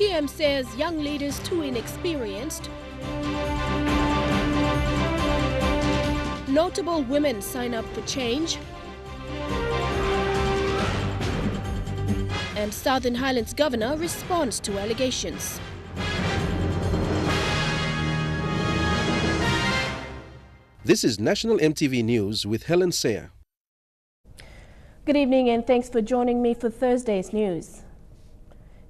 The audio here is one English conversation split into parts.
PM says young leaders too inexperienced. Notable women sign up for change. And Southern Highlands Governor responds to allegations. This is National EMTV News with Helen Sayer. Good evening and thanks for joining me for Thursday's news.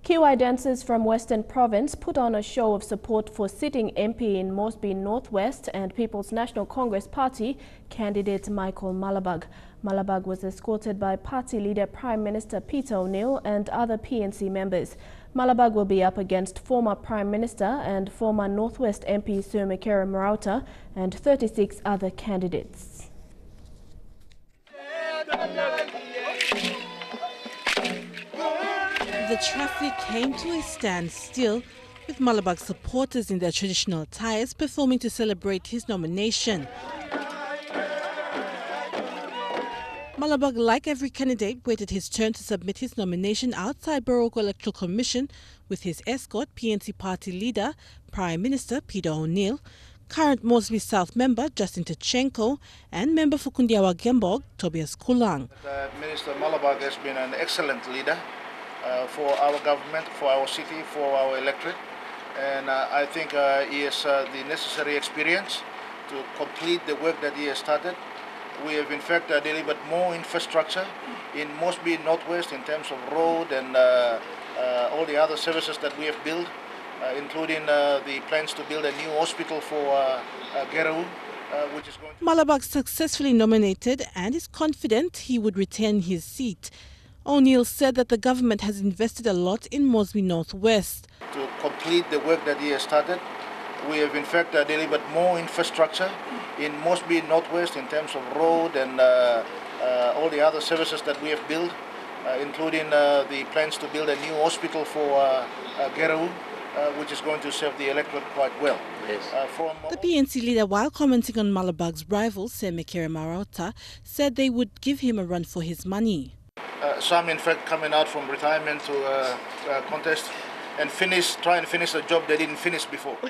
Kiwi dancers from Western Province put on a show of support for sitting MP in Moresby Northwest and People's National Congress Party candidate Michael Malabag. Malabag was escorted by party leader Prime Minister Peter O'Neill and other PNC members. Malabag will be up against former Prime Minister and former Northwest MP Sir Makera Marauta and 36 other candidates. The traffic came to a standstill with Malabag supporters in their traditional attires performing to celebrate his nomination. Malabag, like every candidate, waited his turn to submit his nomination outside Boroko Electoral Commission with his escort, PNC party leader, Prime Minister Peter O'Neill, current Moresby South member Justin Tachenko, and member for Kundiawa Gembog, Tobias Kulang. Minister Malabag has been an excellent leader for our government, for our city, for our electorate, and I think he has the necessary experience to complete the work that he has started. We have in fact delivered more infrastructure in Moresby Northwest in terms of road and all the other services that we have built, including the plans to build a new hospital for Gerau, which is going to... Malabag successfully nominated and is confident he would retain his seat. O'Neill said that the government has invested a lot in Moresby Northwest. To complete the work that he has started, we have in fact delivered more infrastructure in Moresby Northwest in terms of road and all the other services that we have built, including the plans to build a new hospital for Gerau, which is going to serve the electorate quite well. Yes. The PNC leader, while commenting on Malabag's rival, Sir Makera Marauta, said they would give him a run for his money. Some in fact coming out from retirement to contest and try and finish a job they didn't finish before. So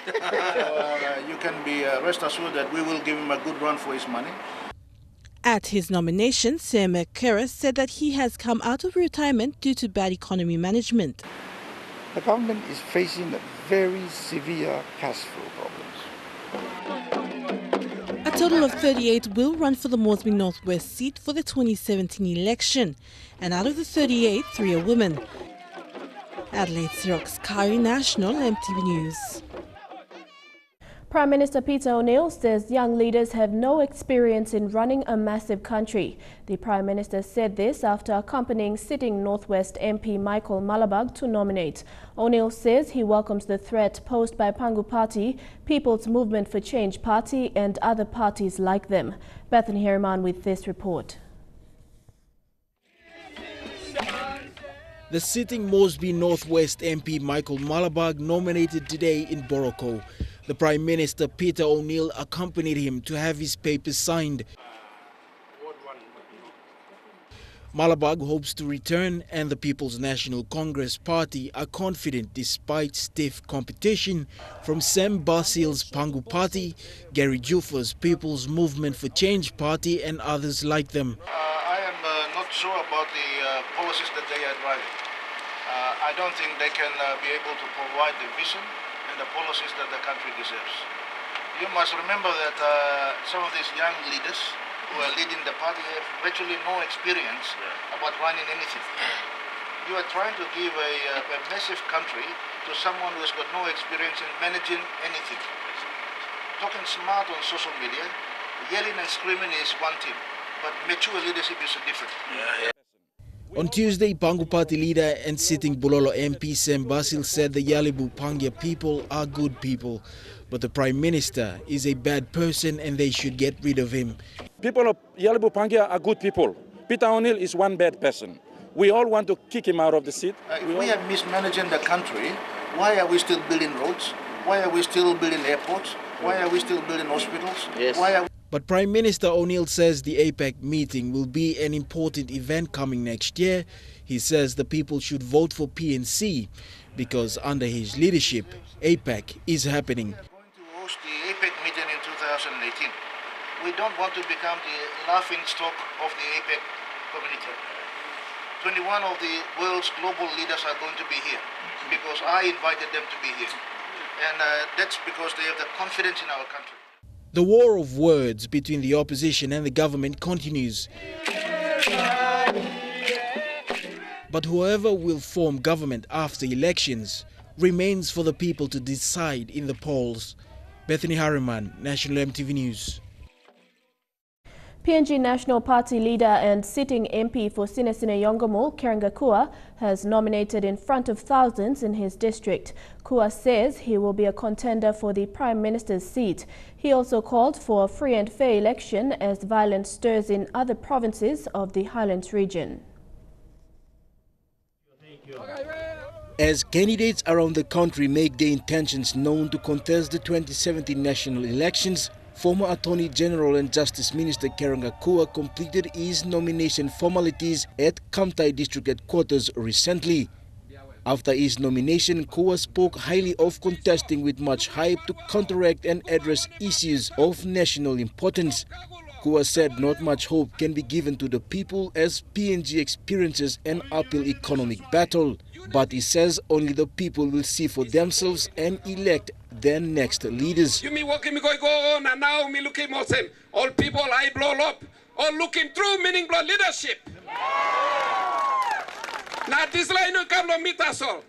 you can be rest assured that we will give him a good run for his money. At his nomination, Sir Makera said that he has come out of retirement due to bad economy management. The government is facing very severe cash flow problems. A total of 38 will run for the Moresby Northwest seat for the 2017 election, and out of the 38, 3 are women. Adelaide Sirox Kari, National EMTV News. Prime Minister Peter O'Neill says young leaders have no experience in running a massive country. The Prime Minister said this after accompanying sitting Northwest MP Michael Malabag to nominate. O'Neill says he welcomes the threat posed by Pangu Party, People's Movement for Change Party and other parties like them. Bethany Herriman with this report. The sitting Moresby Northwest MP Michael Malabag nominated today in Boroko. The Prime Minister Peter O'Neill accompanied him to have his papers signed. Malabag hopes to return, and the People's National Congress Party are confident despite stiff competition from Sam Basil's Pangu Party, Gary Jufa's People's Movement for Change Party and others like them. I am not sure about the policies that they are driving. I don't think they can be able to provide the vision and the policies that the country deserves. You must remember that some of these young leaders who are leading the party have virtually no experience about running anything. You are trying to give a massive country to someone who has got no experience in managing anything. Talking smart on social media, yelling and screaming is one thing, but mature leadership is different. On Tuesday, Pangu Party leader and sitting Bulolo MP Sam Basil said the Yalibu Pangia people are good people, but the Prime Minister is a bad person and they should get rid of him. People of Yalibu Pangia are good people. Peter O'Neill is one bad person. We all want to kick him out of the seat. If we are mismanaging the country, why are we still building roads? Why are we still building airports? Why are we still building hospitals? Yes. But Prime Minister O'Neill says the APEC meeting will be an important event coming next year. He says the people should vote for PNC because under his leadership, APEC is happening. We are going to host the APEC meeting in 2018. We don't want to become the laughing stock of the APEC community. 21 of the world's global leaders are going to be here because I invited them to be here. And that's because they have the confidence in our country. The war of words between the opposition and the government continues. But whoever will form government after elections remains for the people to decide in the polls. Bethany Harriman, National EMTV News. PNG National Party leader and sitting MP for Sinesine Yongomul, Karenga Kua, has nominated in front of thousands in his district. Kua says he will be a contender for the Prime Minister's seat. He also called for a free and fair election as violence stirs in other provinces of the Highlands region. As candidates around the country make their intentions known to contest the 2017 national elections, former Attorney General and Justice Minister Karenga Kua completed his nomination formalities at Kamtai District Headquarters recently. After his nomination, Kua spoke highly of contesting with much hype to counteract and address issues of national importance. Kua said not much hope can be given to the people as PNG experiences an uphill economic battle. But he says only the people will see for themselves and elect their next leaders. You me walking me go on and now me looking all people I blow up, all looking through meaning blow leadership. Now this line you come to meet us all.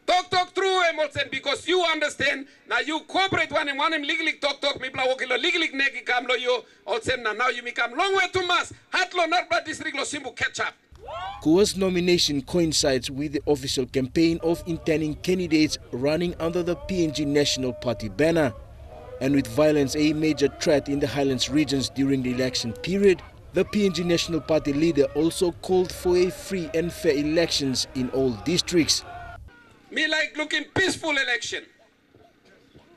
Talk through Emolsen because you understand now you cooperate one legally talk me bla walking legally negi come lo you also now you become long way to mass hatlo not bad district lo simbu catch up. Kua's nomination coincides with the official campaign of intending candidates running under the PNG National Party banner. And with violence a major threat in the Highlands regions during the election period, the PNG National Party leader also called for a free and fair elections in all districts. Me like looking peaceful election.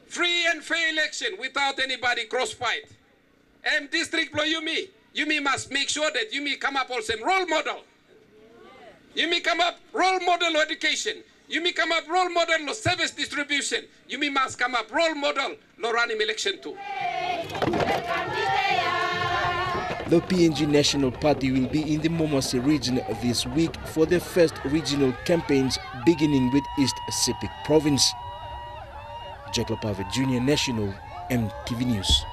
Free and fair election without anybody crossfight. District blow you me must make sure that you me come up also role model. You may come up role model education. You may come up role model of service distribution. You may must come up role model of running election too. The PNG National Party will be in the Momase region this week for their first regional campaigns beginning with East Sepik Province. Jack Lapave Jr. National EMTV News.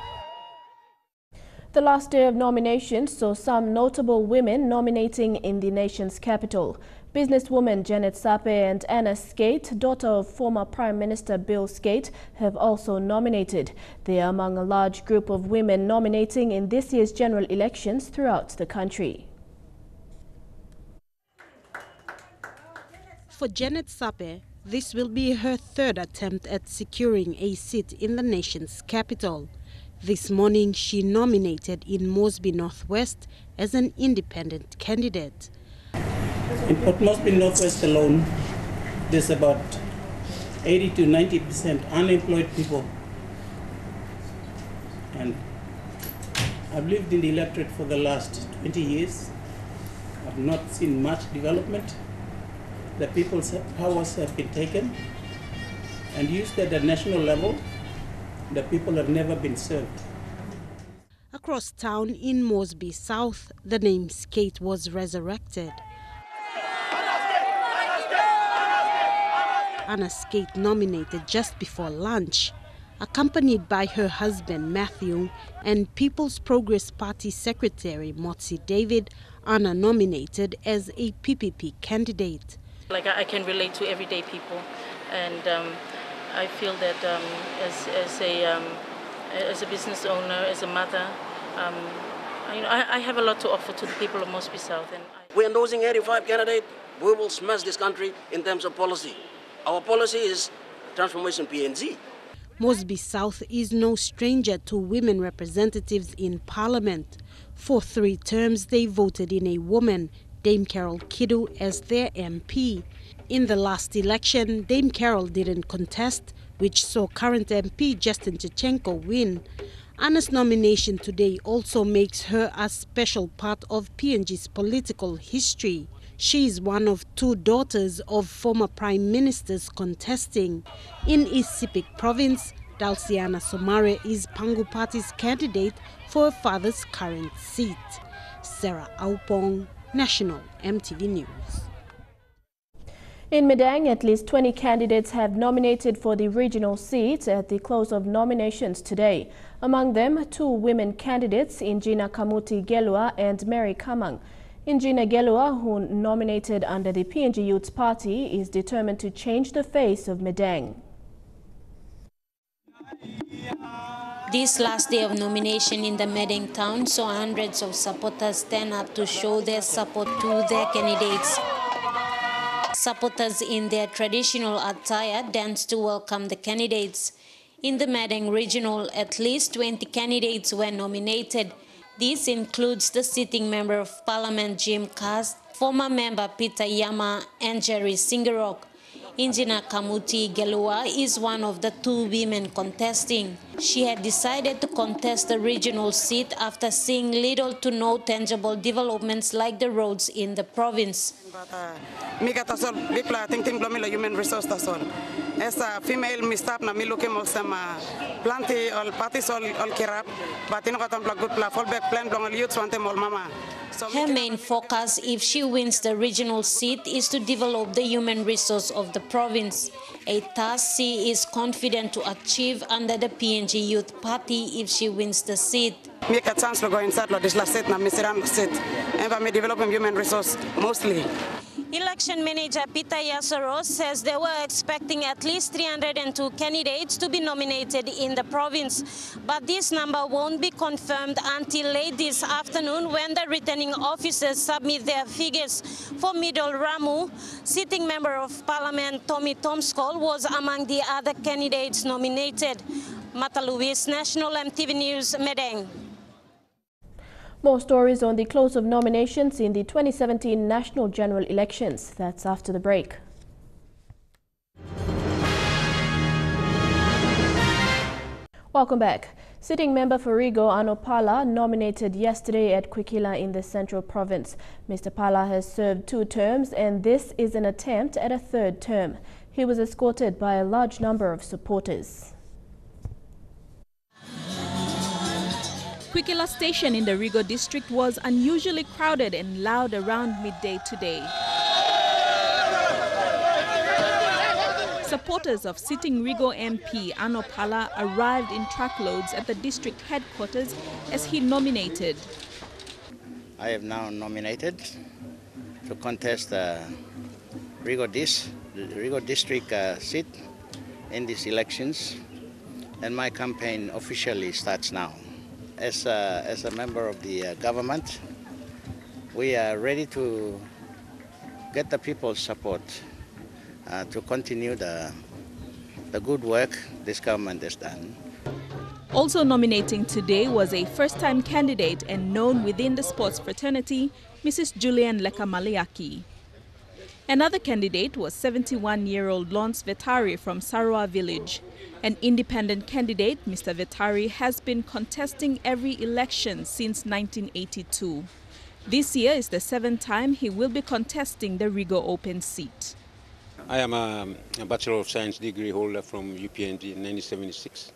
The last day of nominations saw some notable women nominating in the nation's capital. Businesswoman Janet Sape and Anna Skate, daughter of former Prime Minister Bill Skate, have also nominated. They are among a large group of women nominating in this year's general elections throughout the country. For Janet Sape, this will be her third attempt at securing a seat in the nation's capital. This morning, she nominated in Moresby Northwest as an independent candidate. In Port Moresby Northwest alone, there's about 80 to 90% unemployed people. And I've lived in the electorate for the last 20 years. I've not seen much development. The people's powers have been taken and used at the national level. The people have never been served. Across town in Moresby South, the name Skate was resurrected. Anna Skate nominated just before lunch. Accompanied by her husband Matthew and People's Progress Party Secretary Motsi David, Anna nominated as a PPP candidate. Like I can relate to everyday people, and I feel that as a business owner, as a mother, I have a lot to offer to the people of Moresby South. And we're endorsing 85 candidates. We will smash this country in terms of policy. Our policy is transformation PNG. Moresby South is no stranger to women representatives in Parliament. For 3 terms, they voted in a woman, Dame Carol Kidu, as their MP. In the last election, Dame Carol didn't contest, which saw current MP Justin Chechenko win. Anna's nomination today also makes her a special part of PNG's political history. She is one of two daughters of former prime ministers contesting. In East Sepik province, Dalciana Somare is Pangu Party's candidate for her father's current seat. Sarah Aupong, National EMTV News. In Medang, at least 20 candidates have nominated for the regional seat at the close of nominations today. Among them, two women candidates, Injina Kamuti Gelua and Mary Kamang. Injina Gelua, who nominated under the PNG Youth Party, is determined to change the face of Medang. This last day of nomination in the Medang town saw hundreds of supporters stand up to show their support to their candidates. Supporters in their traditional attire danced to welcome the candidates. In the Medang regional, at least 20 candidates were nominated. This includes the sitting Member of Parliament Jim Cast, former member Peter Yama, and Jerry Singerok. Injina Kamuti Gelua is one of the two women contesting. She had decided to contest the regional seat after seeing little to no tangible developments like the roads in the province. Human resource as a female mistap na miluke mo sama planti all parties all kirap but ino katong good fallback plan blong youth wante mol mama. Her main focus, if she wins the regional seat, is to develop the human resource of the province, a task she is confident to achieve under the PNG Youth Party if she wins the seat. Make a chance to go inside this last set na misiran set and me developing human resource mostly. Election manager Peter Yasoro says they were expecting at least 302 candidates to be nominated in the province. But this number won't be confirmed until late this afternoon when the returning officers submit their figures. For Middle Ramu, sitting Member of Parliament Tommy Tomskol was among the other candidates nominated. Mata Luis, National EMTV News, Medang. More stories on the close of nominations in the 2017 national general elections. That's after the break. Welcome back. Sitting member for Rigo Ano Pala nominated yesterday at Kwikila in the Central Province. Mr. Pala has served 2 terms and this is an attempt at a 3rd term. He was escorted by a large number of supporters. Kwikila station in the Rigo district was unusually crowded and loud around midday today. Supporters of sitting Rigo MP Ano Pala arrived in truckloads at the district headquarters as he nominated. I have now nominated to contest the Rigo district seat in these elections, and my campaign officially starts now. As a member of the government, we are ready to get the people's support to continue the good work this government has done. Also nominating today was a first-time candidate and known within the sports fraternity, Mrs. Julian Lekamaliaki. Another candidate was 71-year-old Lance Vetari from Sarua village. An independent candidate, Mr. Vetari, has been contesting every election since 1982. This year is the 7th time he will be contesting the Rigo Open seat. I am a Bachelor of Science degree holder from UPNG in 1976,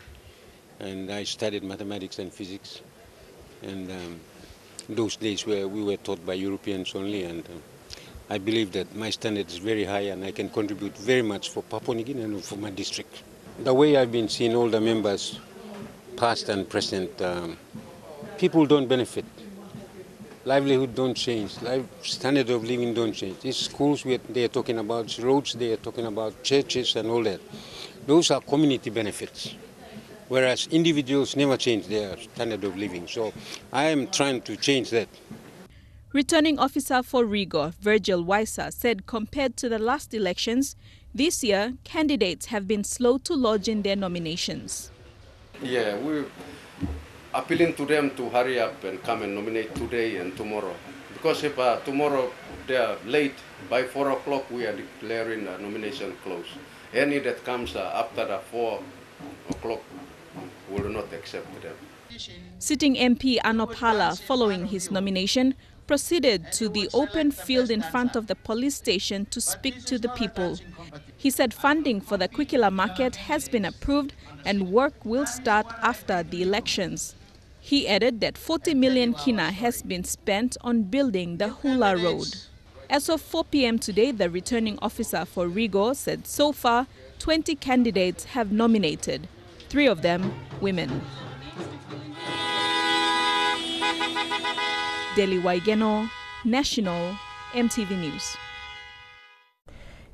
and I studied mathematics and physics. And those days we were taught by Europeans only, and I believe that my standard is very high and I can contribute very much for Papua New Guinea and for my district. The way I've been seeing all the members, past and present, people don't benefit. Livelihood don't change, standard of living don't change. These schools they are talking about, roads they are talking about, churches and all that. Those are community benefits, whereas individuals never change their standard of living. So I am trying to change that. Returning officer for Rigo, Virgil Weiser, said compared to the last elections, this year candidates have been slow to lodge in their nominations. Yeah, we're appealing to them to hurry up and come and nominate today and tomorrow. Because if tomorrow they are late, by 4 o'clock we are declaring the nomination closed. Any that comes after the 4 o'clock will not accept them. Sitting MP Anopala, following his nomination, proceeded to the open field in front of the police station to speak to the people. He said funding for the Kwikila market has been approved and work will start after the elections. He added that 40 million kina has been spent on building the Hula Road. As of 4 p.m. today, the returning officer for Rigo said so far 20 candidates have nominated, 3 of them women. Deli Waigeno, National EMTV News.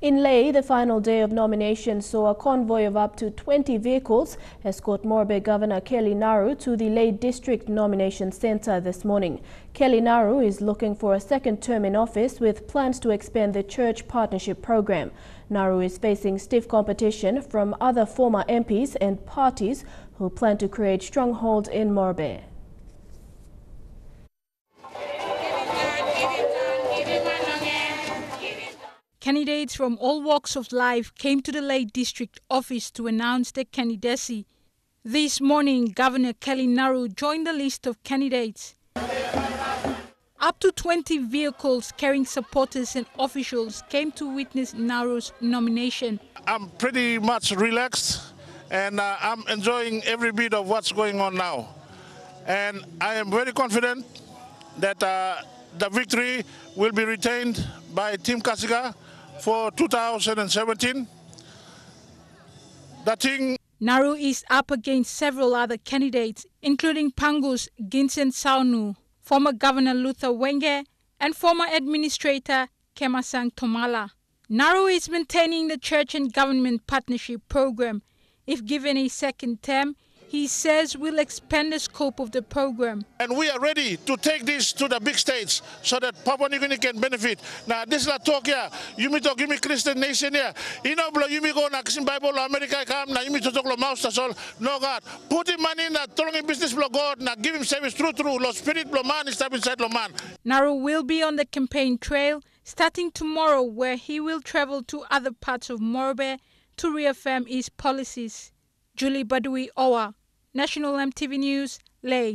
In Leh, the final day of nominations saw a convoy of up to 20 vehicles escort Morobe Governor Kelly Naru to the Leh District Nomination Centre this morning. Kelly Naru is looking for a second term in office with plans to expand the church partnership program. Naru is facing stiff competition from other former MPs and parties who plan to create strongholds in Morobe. Candidates from all walks of life came to the Leh District Office to announce their candidacy. This morning, Governor Kelly Naru joined the list of candidates. Up to 20 vehicles carrying supporters and officials came to witness Naru's nomination. I'm pretty much relaxed and I'm enjoying every bit of what's going on now. And I am very confident that the victory will be retained by Team Kasika for 2017. Naru is up against several other candidates, including Pangu's Ginsen Saunu, former Governor Luther Wenge, and former Administrator Kemasang Tomala. Naru is maintaining the church and government partnership program. If given a second term, he says will expand the scope of the program. And we are ready to take this to the big states so that Papua New Guinea can benefit. Now, this is not talk here. You me talk, you me Christian nation here. You know, you me go na Kisim Bible, America come, now you me to talk lo mouse, that's all. No, God. Put him money na tolong business blow God, na give him service true. Lo spirit blow man is inside lo man. Naru will be on the campaign trail starting tomorrow, where he will travel to other parts of Morobe to reaffirm his policies. Julie Badui Owa, National EMTV News, Leh.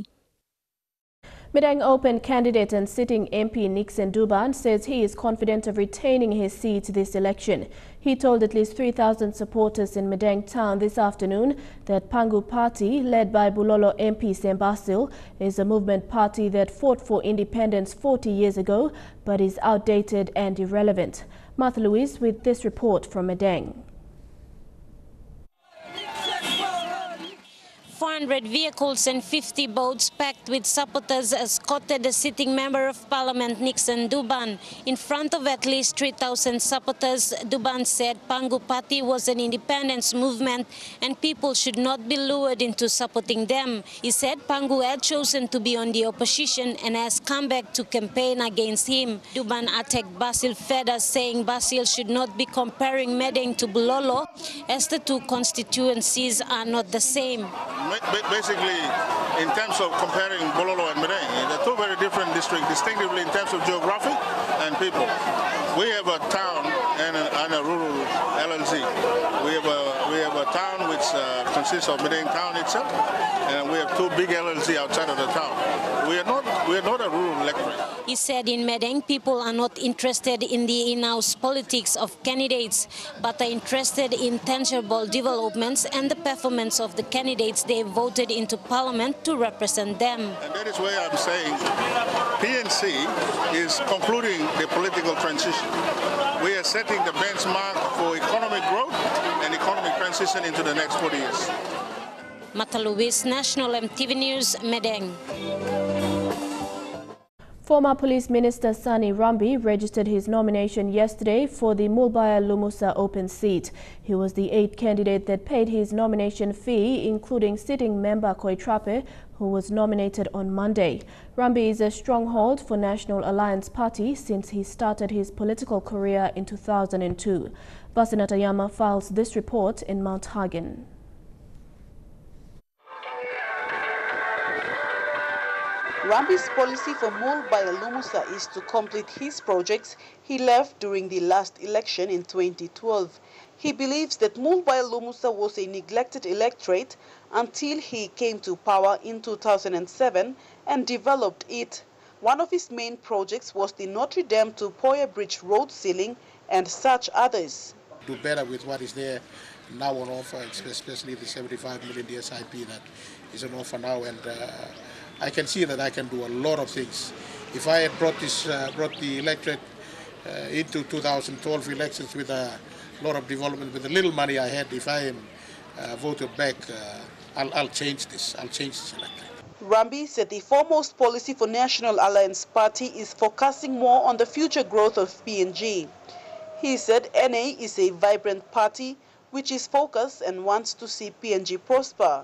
Medang Open candidate and sitting MP Nixon Duban says he is confident of retaining his seat this election. He told at least 3,000 supporters in Medang town this afternoon that Pangu Party, led by Bulolo MP Sembasil, is a movement party that fought for independence 40 years ago but is outdated and irrelevant. Martha Louise with this report from Medang. 400 vehicles and 50 boats packed with supporters escorted the sitting Member of Parliament Nixon Duban. In front of at least 3,000 supporters, Duban said Pangu Party was an independence movement and people should not be lured into supporting them. He said Pangu had chosen to be on the opposition and has come back to campaign against him. Duban attacked Basil Feda, saying Basil should not be comparing Medang to Bulolo as the two constituencies are not the same. Basically, in terms of comparing Bololo and Medang, they're two very different districts, distinctively in terms of geography and people. We have a town and a rural LLC. We have a town which consists of Medang town itself, and we have two big LLC outside of the town. We are not a rural electorate. He said in Medang, people are not interested in the in-house politics of candidates, but are interested in tangible developments and the performance of the candidates they voted into parliament to represent them. And that is why I'm saying PNC is concluding the political transition. We are setting the benchmark for economic growth and economic transition into the next 40 years. Mata Luis, National EMTV News, Medang. Former Police Minister Sani Rambi registered his nomination yesterday for the Mulbaya Lumusa open seat. He was the 8th candidate that paid his nomination fee, including sitting member Koitrape, who was nominated on Monday. Rambi is a stronghold for National Alliance Party since he started his political career in 2002. Vasanatayama files this report in Mount Hagen. Rambi's policy for Mulbaya Lumusa is to complete his projects he left during the last election in 2012. He believes that Mulbaya Lumusa was a neglected electorate until he came to power in 2007 and developed it. One of his main projects was the Notre Dame to Poya Bridge road ceiling and such others. Do better with what is there now on offer, especially the 75 million DSIP that is on offer now, and I can see that I can do a lot of things. If I had brought the electorate into 2012 elections with a lot of development, with the little money I had, if I am voted back, I'll change this. I'll change this electorate. Rambi said the foremost policy for National Alliance Party is focusing more on the future growth of PNG. He said NA is a vibrant party which is focused and wants to see PNG prosper.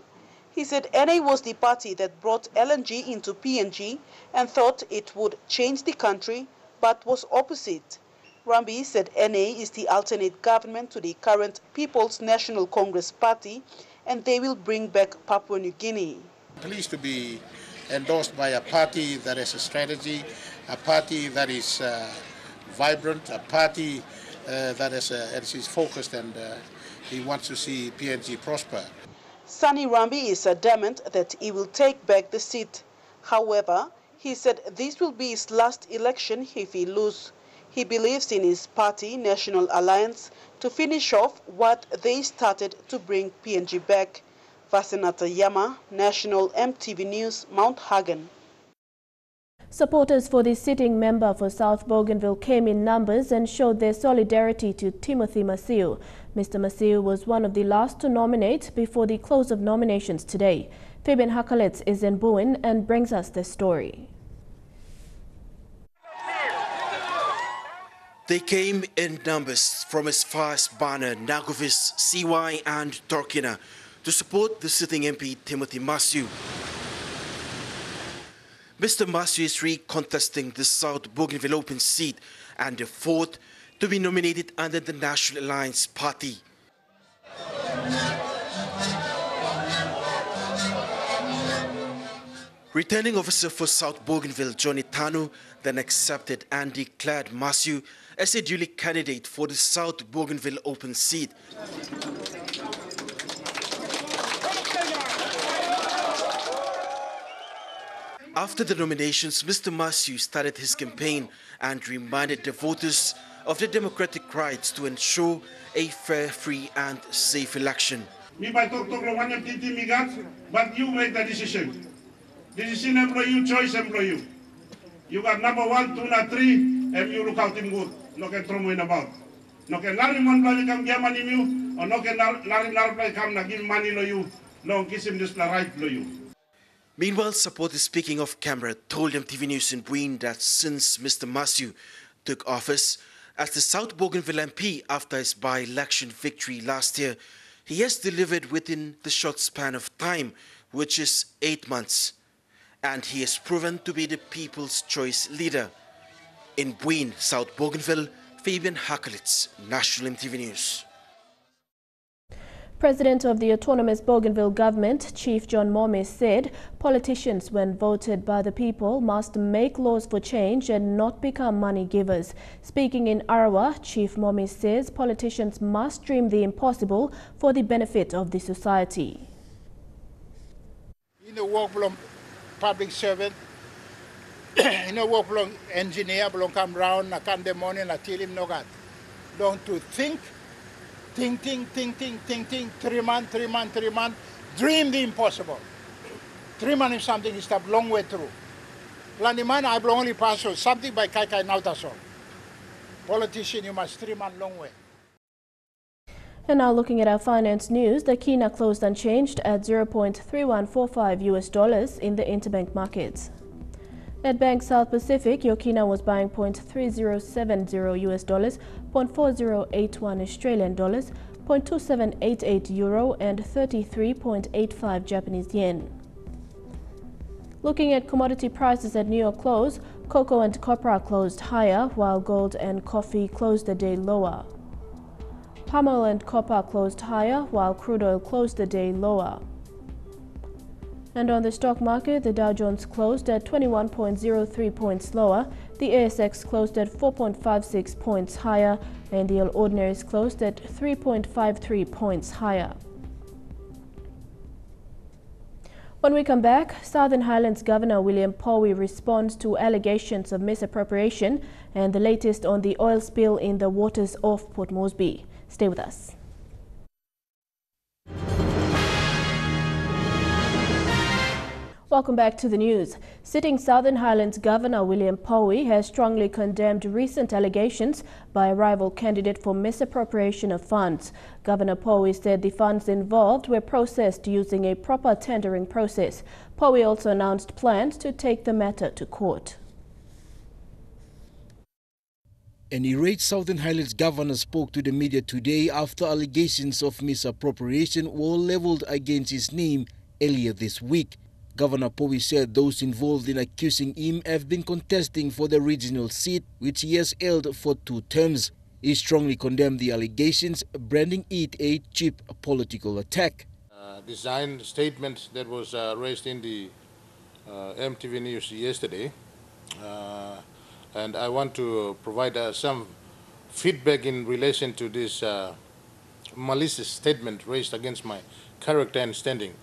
He said NA was the party that brought LNG into PNG and thought it would change the country, but was opposite. Rambi said NA is the alternate government to the current People's National Congress Party, and they will bring back Papua New Guinea. Pleased to be endorsed by a party that has a strategy, a party that is vibrant, a party that is focused, and he wants to see PNG prosper. Sunny Rambi is adamant that he will take back the seat. However, he said this will be his last election if he loses. He believes in his party, National Alliance, to finish off what they started to bring PNG back. Vasenata Yama, National EMTV News, Mount Hagen. Supporters for the sitting member for South Bougainville came in numbers and showed their solidarity to Timothy Masiu. Mr. Masiu was one of the last to nominate before the close of nominations today. Fabian Hakalets is in Buin and brings us this story. They came in numbers from as far as Bana, Nagovis, CY and Torquina to support the sitting MP Timothy Masiu. Mr. Masiu is recontesting the South Bougainville open seat and the fourth to be nominated under the National Alliance Party. Returning officer for South Bougainville, Johnny Tanu, then accepted and declared Masiu as a duly candidate for the South Bougainville open seat. After the nominations, Mr. Masiu started his campaign and reminded the voters of their democratic rights to ensure a fair, free and safe election. But you make the decision. Decision employ you, choice employ you. You got number 1, 2, and 3, and you look out in good. No can throw in about. No can nari man play come give money you, or no can nari play come na give money no you. No kiss him this the right no you. Meanwhile, supporters speaking off camera told EMTV News in Buin that since Mr. Masiu took office as the South Bougainville MP after his by-election victory last year, he has delivered within the short span of time, which is 8 months. And he has proven to be the people's choice leader. In Buin, South Bougainville, Fabian Hakalits, National EMTV News. President of the Autonomous Bougainville Government, Chief John Momis, said politicians, when voted by the people, must make laws for change and not become money givers. Speaking in Arawa, Chief Momis says politicians must dream the impossible for the benefit of the society. In the work belong public servant, in the work belong engineer, belong come round, I come the morning, I tell him no God. Don't to think. Think, 3 months, dream the impossible. 3 months is something is a long way through. Landiman, I belong only pass through something by Kai now that's all. Politician, you must 3 months long way. And now looking at our finance news, the Kina closed unchanged at $0.3145 US in the interbank markets. At Bank South Pacific, your Kina was buying $0.3070 US, $0.4081 Australian dollars, $0.2788 euro, and 33.85 Japanese yen. Looking at commodity prices at New York close, cocoa and copra closed higher, while gold and coffee closed the day lower. Palm oil and copper closed higher, while crude oil closed the day lower. And on the stock market, the Dow Jones closed at 21.03 points lower, the ASX closed at 4.56 points higher, and the All Ordinaries closed at 3.53 points higher. When we come back, Southern Highlands Governor William Powey responds to allegations of misappropriation and the latest on the oil spill in the waters off Port Moresby. Stay with us. Welcome back to the news. Sitting Southern Highlands Governor William Powey has strongly condemned recent allegations by a rival candidate for misappropriation of funds. Governor Powey said the funds involved were processed using a proper tendering process. Powey also announced plans to take the matter to court. An irate Southern Highlands Governor spoke to the media today after allegations of misappropriation were leveled against his name earlier this week. Governor Powey said those involved in accusing him have been contesting for the regional seat, which he has held for 2 terms. He strongly condemned the allegations, branding it a cheap political attack. The signed statement that was raised in the EMTV news yesterday, and I want to provide some feedback in relation to this malicious statement raised against my character and standing.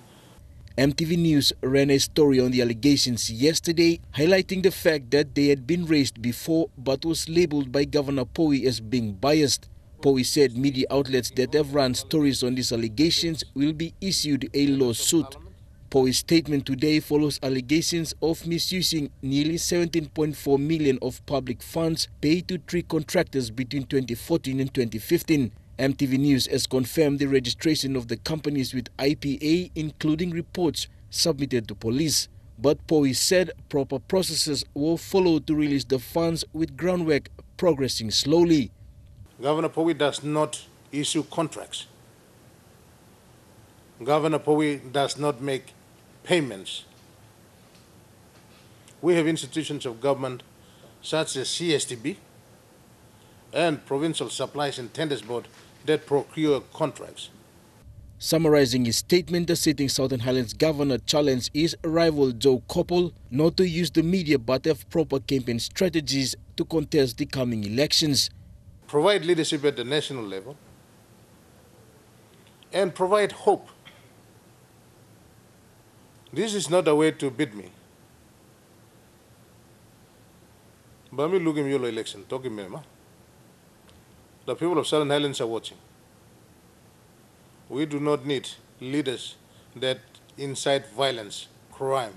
MTV News ran a story on the allegations yesterday, highlighting the fact that they had been raised before but was labeled by Governor Powey as being biased. Powey said media outlets that have run stories on these allegations will be issued a lawsuit. Powey's statement today follows allegations of misusing nearly 17.4 million of public funds paid to 3 contractors between 2014 and 2015. MTV News has confirmed the registration of the companies with IPA, including reports submitted to police. But Powey said proper processes were followed to release the funds, with groundwork progressing slowly. Governor Powey does not issue contracts. Governor Powey does not make payments. We have institutions of government such as CSTB and Provincial Supplies and Tenders Board that procure contracts. Summarizing his statement, the sitting Southern Highlands Governor challenged his rival Joe Koppel not to use the media but have proper campaign strategies to contest the coming elections. Provide leadership at the national level and provide hope. This is not a way to beat me. But me looking at your election, talking me, the people of Southern Highlands are watching. We do not need leaders that incite violence, crime.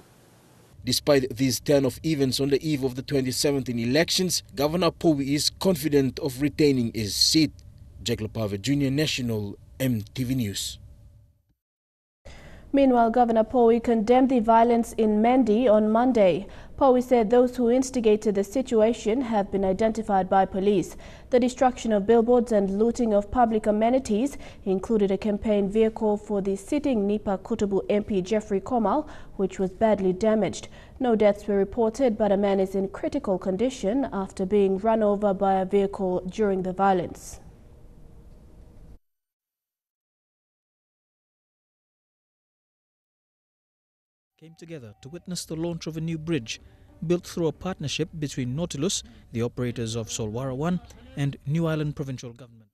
Despite this turn of events on the eve of the 2017 elections, Governor Powey is confident of retaining his seat. Jack Lopave Jr., National MTV News. Meanwhile, Governor Powey condemned the violence in Mendi on Monday. Powey said those who instigated the situation have been identified by police. The destruction of billboards and looting of public amenities included a campaign vehicle for the sitting Nipa Kutubu MP Jeffrey Komal, which was badly damaged. No deaths were reported, but a man is in critical condition after being run over by a vehicle during the violence. Came together to witness the launch of a new bridge built through a partnership between Nautilus, the operators of Solwara 1, and New Ireland Provincial Government.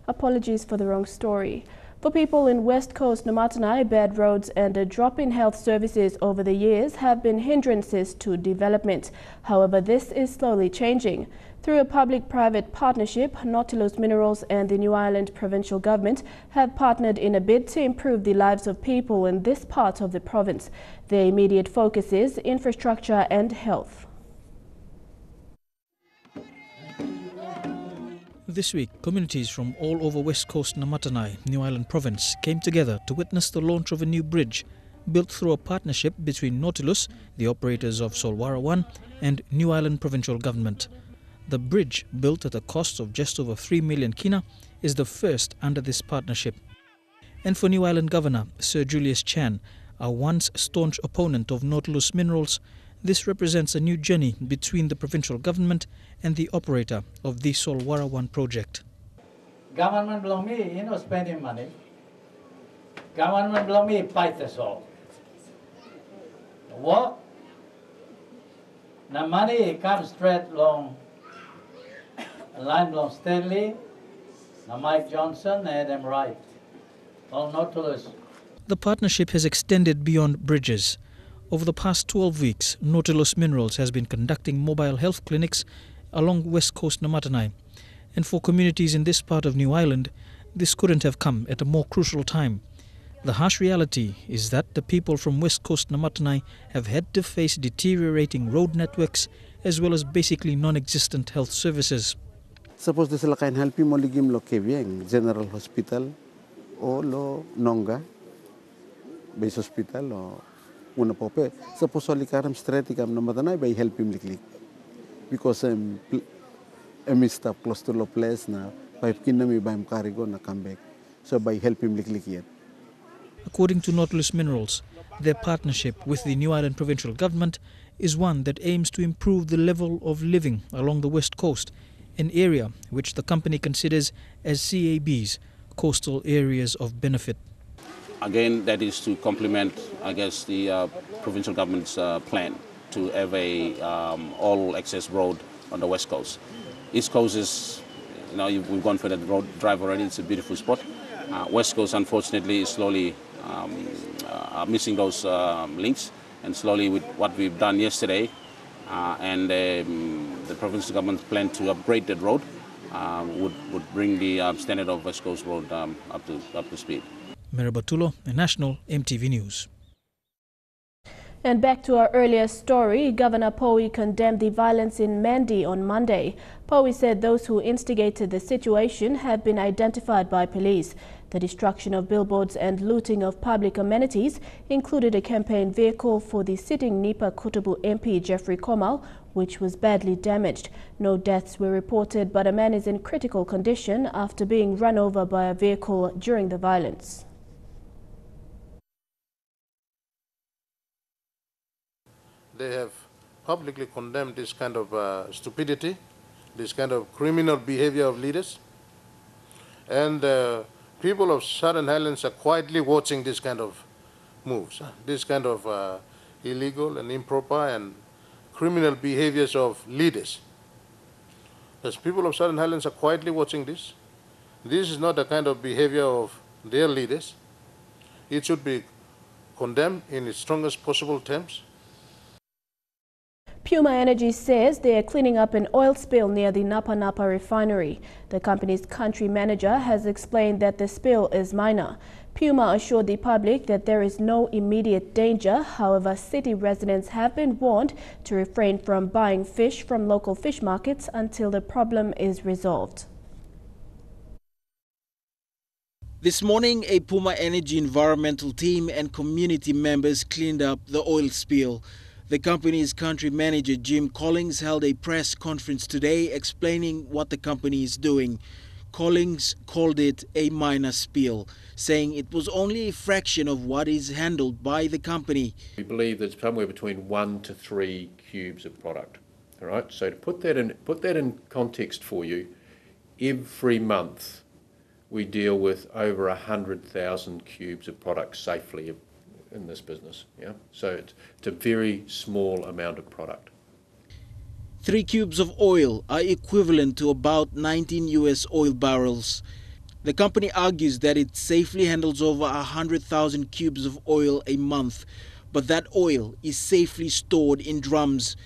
Apologies for the wrong story. For people in West Coast Namatanai, bad roads and a drop in health services over the years have been hindrances to development. However, this is slowly changing. Through a public-private partnership, Nautilus Minerals and the New Ireland Provincial Government have partnered in a bid to improve the lives of people in this part of the province. Their immediate focus is infrastructure and health. This week, communities from all over West Coast Namatanai, New Ireland Province, came together to witness the launch of a new bridge built through a partnership between Nautilus, the operators of Solwara 1, and New Ireland Provincial Government. The bridge, built at a cost of just over 3 million kina, is the first under this partnership. And for New Ireland Governor Sir Julius Chan, a once staunch opponent of Nautilus Minerals, this represents a new journey between the provincial government and the operator of the Solwara 1 project. Government belong me, spending money. Government belong me, fight the salt. What? The money comes straight long. Line long Stanley, the Mike Johnson, and them right. All Nautilus. The partnership has extended beyond bridges. Over the past 12 weeks, Nautilus Minerals has been conducting mobile health clinics along West Coast Namatanai. And for communities in this part of New Ireland, this couldn't have come at a more crucial time. The harsh reality is that the people from West Coast Namatanai have had to face deteriorating road networks as well as basically non-existent health services. Suppose this is like help mo ligim lo Kevieng General Hospital o lo Nonga base hospital o una pope. Suppose oli karam straight ikam Namatanai by help him liklik because I'm stop close to lo place na pipe kinami by karigo na come back. So by help him liklik yet. According to Nautilus Minerals, their partnership with the New Ireland provincial government is one that aims to improve the level of living along the west coast, an area which the company considers as CAB's coastal areas of benefit. Again, that is to complement, I guess, the provincial government's plan to have a all-access road on the west coast. East coast is, we've gone for that road drive already. It's a beautiful spot. West coast, unfortunately, is slowly missing those links, and slowly with what we've done yesterday and the provincial government's plan to upgrade that road would bring the standard of West Coast Road up to speed. Merabatulo, National EMTV News. And back to our earlier story, Governor Poe condemned the violence in Mandi on Monday. Poe said those who instigated the situation have been identified by police. The destruction of billboards and looting of public amenities included a campaign vehicle for the sitting Nipa Kutubu MP Jeffrey Komal, which was badly damaged. No deaths were reported, but a man is in critical condition after being run over by a vehicle during the violence. They have publicly condemned this kind of stupidity, this kind of criminal behavior of leaders. And people of Southern Highlands are quietly watching this kind of moves, this kind of illegal and improper and criminal behaviors of leaders. As people of Southern Highlands are quietly watching this, this is not the kind of behavior of their leaders. It should be condemned in its strongest possible terms. Puma Energy says they are cleaning up an oil spill near the Napa Napa refinery. The company's country manager has explained that the spill is minor. Puma assured the public that there is no immediate danger. However, city residents have been warned to refrain from buying fish from local fish markets until the problem is resolved. This morning, a Puma Energy environmental team and community members cleaned up the oil spill. The company's country manager, Jim Collins, held a press conference today explaining what the company is doing. Collins called it a minor spill, saying it was only a fraction of what is handled by the company. We believe there's somewhere between 1 to 3 cubes of product. All right, so to put that in context for you, every month we deal with over 100,000 cubes of product safely in this business, yeah. So it's a very small amount of product. 3 cubes of oil are equivalent to about 19 US oil barrels. The company argues that it safely handles over 100,000 cubes of oil a month, but that oil is safely stored in drums.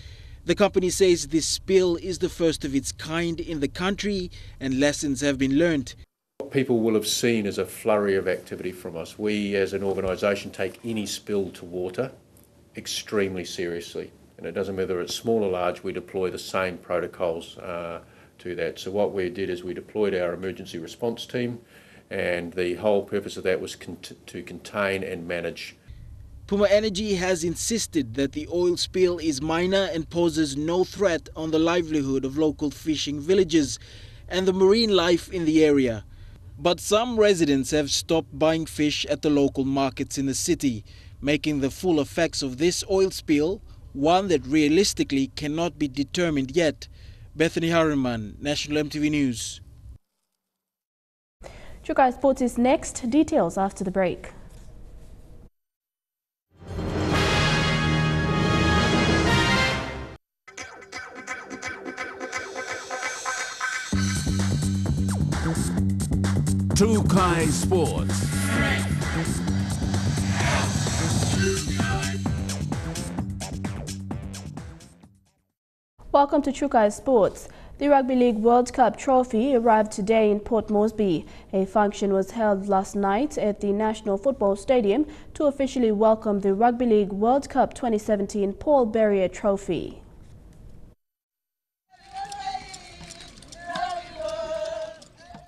The company says this spill is the first of its kind in the country and lessons have been learnt. What people will have seen is a flurry of activity from us. We as an organisation take any spill to water extremely seriously, and it doesn't matter whether it's small or large, we deploy the same protocols to that. So what we did is we deployed our emergency response team, and the whole purpose of that was to contain and manage. Puma Energy has insisted that the oil spill is minor and poses no threat on the livelihood of local fishing villages and the marine life in the area. But some residents have stopped buying fish at the local markets in the city, making the full effects of this oil spill one that realistically cannot be determined yet. Bethany Harriman, National EMTV News. Chukai Sports is next. Details after the break. Trukai Sports. Welcome to Trukai Sports. The Rugby League World Cup trophy arrived today in Port Moresby. A function was held last night at the National Football Stadium to officially welcome the Rugby League World Cup 2017 Paul Berrier Trophy.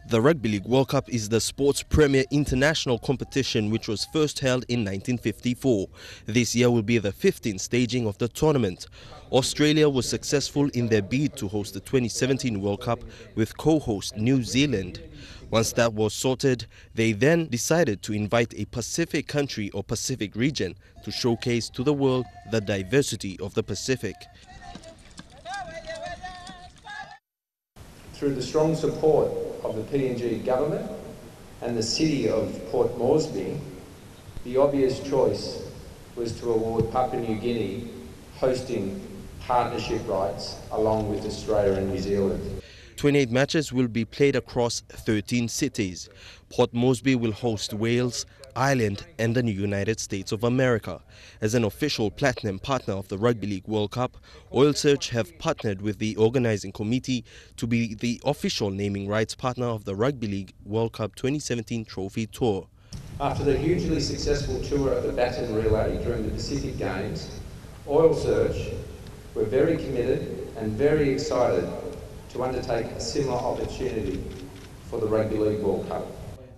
The Rugby League World Cup is the sport's premier international competition, which was first held in 1954. This year will be the 15th staging of the tournament. Australia was successful in their bid to host the 2017 World Cup with co-host New Zealand. Once that was sorted, they then decided to invite a Pacific country or Pacific region to showcase to the world the diversity of the Pacific. Through the strong support of the PNG government and the city of Port Moresby, the obvious choice was to award Papua New Guinea hosting partnership rights along with Australia and New Zealand. 28 matches will be played across 13 cities. Port Moresby will host Wales, Ireland and the United States of America. As an official platinum partner of the Rugby League World Cup, Oil Search have partnered with the organizing committee to be the official naming rights partner of the Rugby League World Cup 2017 Trophy Tour. After the hugely successful tour of the Baton Relay during the Pacific Games, Oil Search were very committed and very excited to undertake a similar opportunity for the Rugby League World Cup.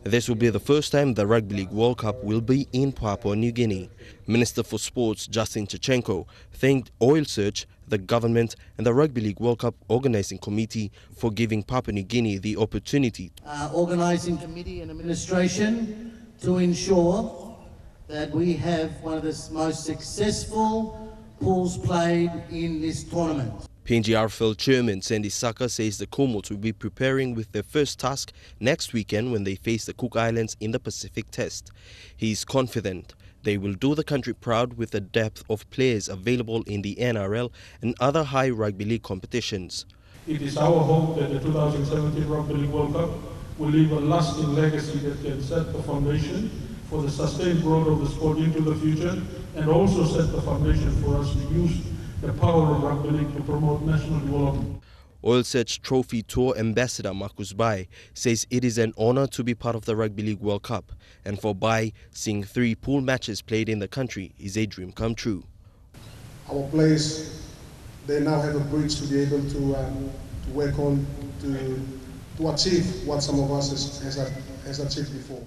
This will be the first time the Rugby League World Cup will be in Papua New Guinea. Minister for Sports Justin Chachenko thanked Oil Search, the government and the Rugby League World Cup Organising Committee for giving Papua New Guinea the opportunity. Organising Committee and Administration to ensure that we have one of the most successful pools played in this tournament. PNG RFL Chairman Sandy Saka says the Comores will be preparing with their first task next weekend when they face the Cook Islands in the Pacific Test. He is confident they will do the country proud with the depth of players available in the NRL and other high rugby league competitions. It is our hope that the 2017 Rugby League World Cup will leave a lasting legacy that can set the foundation for the sustained growth of the sport into the future and also set the foundation for us to use the power of rugby league to promote national development. Oil Search Trophy Tour Ambassador Marcus Bai says it is an honor to be part of the Rugby League World Cup, and for Bai, seeing 3 pool matches played in the country is a dream come true. Our players, they now have a bridge to be able to work on to achieve what some of us has achieved before.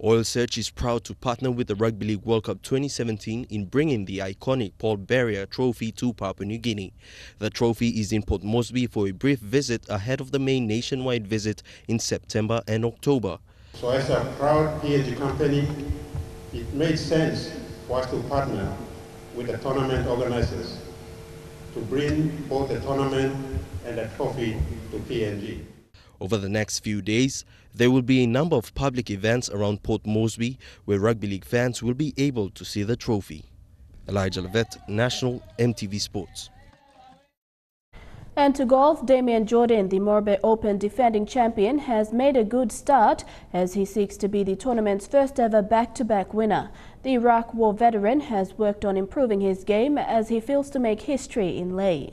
Oil Search is proud to partner with the Rugby League World Cup 2017 in bringing the iconic Paul Berrier Trophy to Papua New Guinea. The trophy is in Port Moresby for a brief visit ahead of the main nationwide visit in September and October. So as a proud PNG company, it made sense for us to partner with the tournament organizers to bring both the tournament and the trophy to PNG. Over the next few days, there will be a number of public events around Port Moresby where rugby league fans will be able to see the trophy. Elijah Levet, National EMTV Sports. And to golf, Damian Jordan, the Morbe Open defending champion, has made a good start as he seeks to be the tournament's first ever back-to-back winner. The Iraq War veteran has worked on improving his game as he feels to make history in Lae.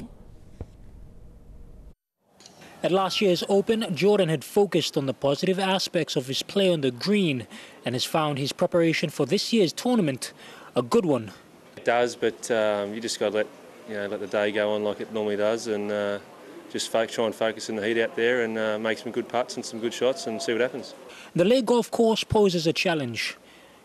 At last year's Open, Jordan had focused on the positive aspects of his play on the green and has found his preparation for this year's tournament a good one. It does, but you just got to let the day go on like it normally does, and just try and focus in the heat out there and make some good putts and some good shots and see what happens. The Lae golf course poses a challenge.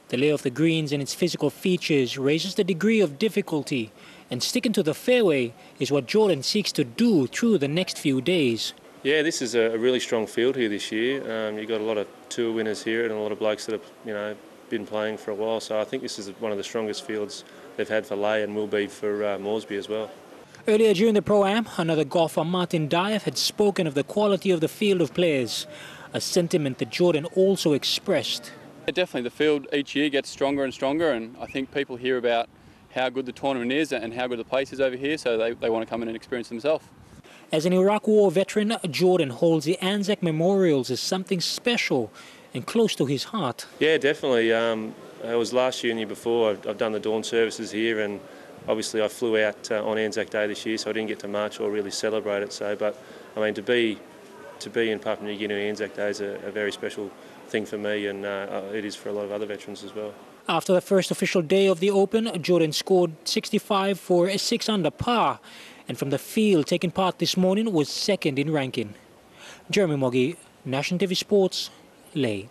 The lay of the greens and its physical features raises the degree of difficulty, and sticking to the fairway is what Jordan seeks to do through the next few days. Yeah, this is a really strong field here this year. You've got a lot of tour winners here and a lot of blokes that have been playing for a while. So I think this is one of the strongest fields they've had for Lae and will be for Moresby as well. Earlier during the Pro-Am, another golfer, Martin Dief, had spoken of the quality of the field of players, a sentiment that Jordan also expressed. Yeah, definitely, the field each year gets stronger and stronger, and I think people hear about how good the tournament is and how good the place is over here, so they want to come in and experience themselves. As an Iraq War veteran, Jordan holds the Anzac Memorials as something special and close to his heart. Yeah, definitely. It was last year and the year before. I've done the dawn services here, and obviously I flew out on Anzac Day this year, so I didn't get to march or really celebrate it. So, but I mean, to be in Papua New Guinea on Anzac Day is a very special thing for me, and it is for a lot of other veterans as well. After the first official day of the Open, Jordan scored 65 for a 6 under par, and from the field taking part this morning was second in ranking. Jeremy Moggy, National TV Sports, Lae.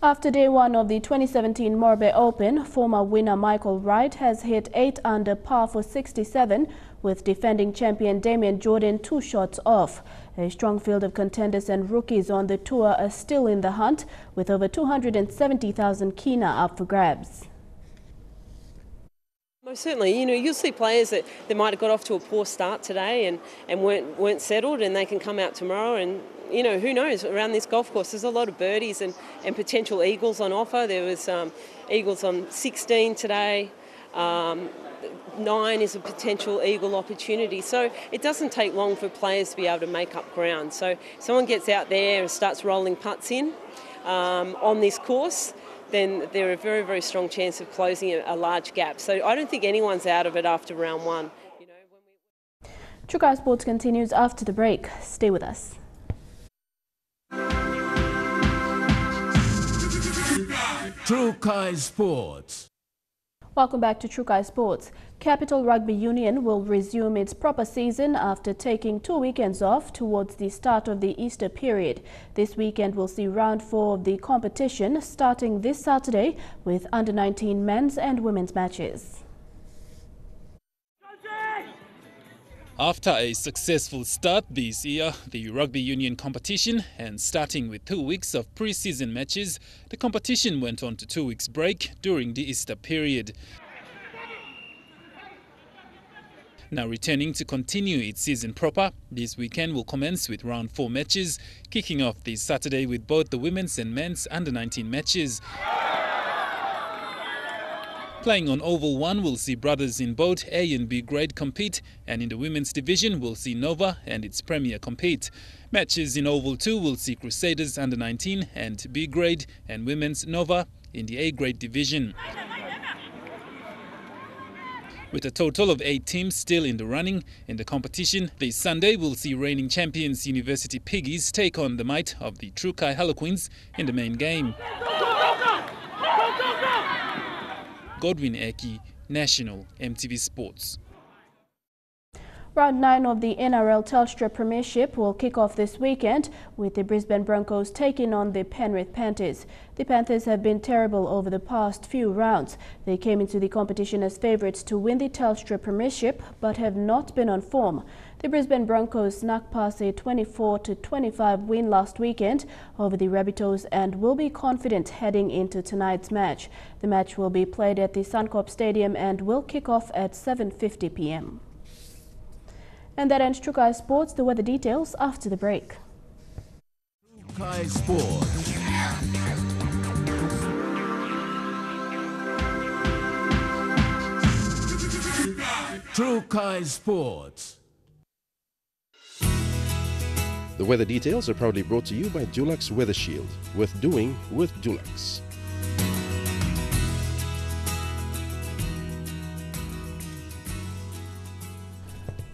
After day one of the 2017 Morbe Open, former winner Michael Wright has hit 8 under par for 67, with defending champion Damien Jordan 2 shots off. A strong field of contenders and rookies on the tour are still in the hunt, with over 270,000 kina up for grabs. Most certainly, you'll see players that might have got off to a poor start today and weren't settled, and they can come out tomorrow and, who knows, around this golf course there's a lot of birdies and potential eagles on offer. There was eagles on 16 today. 9 is a potential eagle opportunity. So it doesn't take long for players to be able to make up ground. So if someone gets out there and starts rolling putts in on this course, then there are a very, very strong chance of closing a large gap. So I don't think anyone's out of it after round one. True Kai Sports continues after the break. Stay with us. True Kai Sports. Welcome back to True Kai Sports. Capital Rugby Union will resume its proper season after taking 2 weekends off towards the start of the Easter period. This weekend will see round 4 of the competition starting this Saturday with under-19 men's and women's matches. After a successful start this year, the Rugby Union competition, and starting with 2 weeks of pre-season matches, the competition went on to 2 weeks break during the Easter period. Now returning to continue its season proper, this weekend will commence with round 4 matches, kicking off this Saturday with both the women's and men's under-19 matches. Playing on Oval 1 will see brothers in both A and B grade compete, and in the women's division will see Nova and its Premier compete. Matches in Oval 2 will see Crusaders under-19 and B grade and women's Nova in the A grade division. With a total of 8 teams still in the running in the competition, this Sunday will see reigning champions University Piggies take on the might of the True Kai Harlequins in the main game. Godwin Eki, National MTV Sports. Round 9 of the NRL Telstra Premiership will kick off this weekend with the Brisbane Broncos taking on the Penrith Panthers. The Panthers have been terrible over the past few rounds. They came into the competition as favourites to win the Telstra Premiership but have not been on form. The Brisbane Broncos snuck past a 24-25 win last weekend over the Rabbitohs and will be confident heading into tonight's match. The match will be played at the Suncorp Stadium and will kick off at 7:50 p.m. And that ends True Kai Sports. The weather details after the break. True Kai Sports. True Kai Sports. The weather details are proudly brought to you by Dulux Weather Shield. Worth doing with Dulux.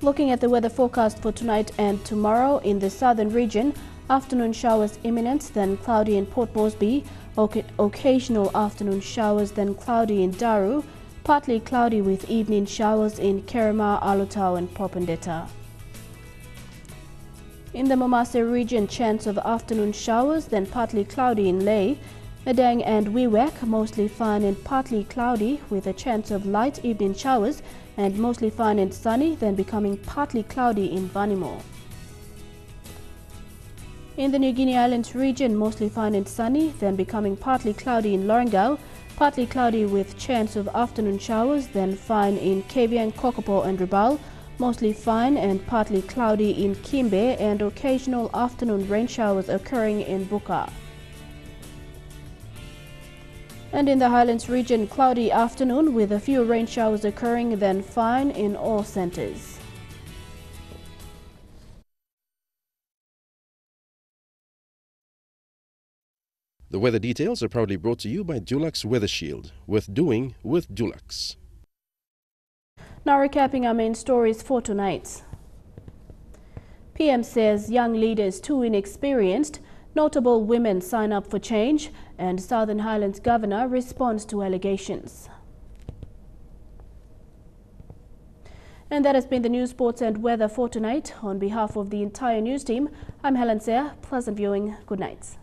Looking at the weather forecast for tonight and tomorrow in the southern region, afternoon showers imminent, then cloudy in Port Moresby, occasional afternoon showers, then cloudy in Daru, partly cloudy with evening showers in Kerema, Alotau and Popondetta. In the Momase region, chance of afternoon showers, then partly cloudy in Lae. Madang and Wewak, mostly fine and partly cloudy with a chance of light evening showers, and mostly fine and sunny, then becoming partly cloudy in Vanimo. In the New Guinea Islands region, mostly fine and sunny, then becoming partly cloudy in Lorengau, partly cloudy with chance of afternoon showers, then fine in Kavieng, Kokopo and Rabaul, mostly fine and partly cloudy in Kimbe, and occasional afternoon rain showers occurring in Buka. And in the Highlands region, cloudy afternoon with a few rain showers occurring, then fine in all centres. The weather details are proudly brought to you by Dulux Weather Shield. Worth doing with Dulux. Now recapping our main stories for tonight. PM says young leaders too inexperienced, notable women sign up for change, and Southern Highlands Governor responds to allegations. And that has been the news, sports and weather for tonight. On behalf of the entire news team, I'm Helen Seah. Pleasant viewing. Good night.